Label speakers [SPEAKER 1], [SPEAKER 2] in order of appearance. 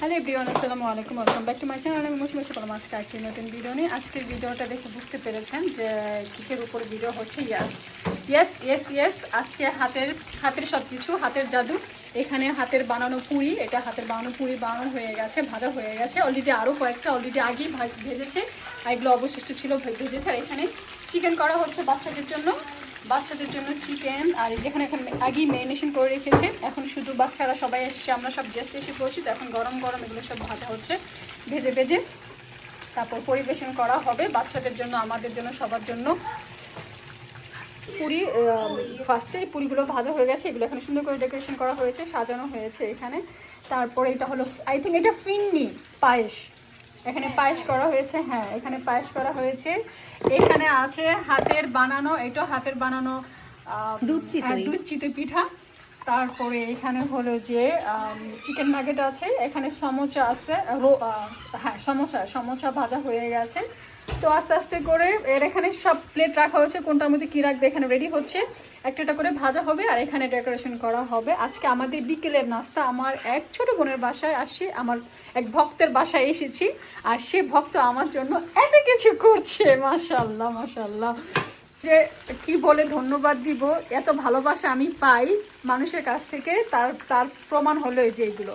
[SPEAKER 1] Hello everyone, আসসালামু আলাইকুম, welcome back to my channel. আমি মৌসুমী সুফল আজকে একটি নতুন ভিডিও নিয়ে। আজকের ভিডিওটা দেখে বুঝতে পেরেছেন যে কিসের উপর ভিডিও হচ্ছে। ইয়েস আজকে হাতের সব কিছু, হাতের জাদু। এখানে হাতের বানানো পুরি, এটা হাতের বানানো পুরি বানানো হয়ে গেছে, ভাজা হয়ে গেছে অলরেডি। আরও কয়েকটা অলরেডি আগেই ভেজেছে, আর এগুলো অবশিষ্ট ছিল ভেজেছে। আর এখানে চিকেন করা হচ্ছে বাচ্চাদের জন্য চিকেন। আর যেখানে এখন আগেই ম্যারিনেশন করে রেখেছে, এখন শুধু বাচ্চারা সবাই এসছে, আমরা সব গেস্ট এসে পড়ছি, তো এখন গরম গরম এগুলো সব ভাজা হচ্ছে ভেজে তারপর পরিবেশন করা হবে বাচ্চাদের জন্য, আমাদের জন্য, সবার জন্য। পুরি ফার্স্টেই পুরিগুলো ভাজা হয়ে গেছে, এগুলো এখানে সুন্দর করে ডেকোরেশন করা হয়েছে, সাজানো হয়েছে এখানে। তারপরে এটা হলো আই থিঙ্ক এটা ফিন্নি পায়েস, এখানে পায়েস করা হয়েছে। হ্যাঁ, এখানে পায়েস করা হয়েছে। এখানে আছে হাতের বানানো, এটা হাতের বানানো দুধ চিতই পিঠা। তারপরে এখানে হলো যে চিকেন নাগেট আছে, এখানে সমোসা আছে, হ্যাঁ সমোসা ভাজা হয়ে গেছে। তো আস্তে আস্তে করে এর এখানে সব প্লেট রাখা হয়েছে, কোনটার মধ্যে কী রাখবে এখানে রেডি হচ্ছে। একটা করে ভাজা হবে আর এখানে ডেকোরেশন করা হবে। আজকে আমাদের বিকেলের নাস্তা, আমার এক ছোট বোনের বাসায় আসছি, আমার এক ভক্তের বাসায় এসেছি, আর সে ভক্ত আমার জন্য এত কিছু করছে। মাশাআল্লাহ মাশাআল্লাহ, যে কি বলে ধন্যবাদ দিব। এত ভালোবাসা আমি পাই মানুষের কাছ থেকে, তার প্রমাণ হলো এই যে এগুলো।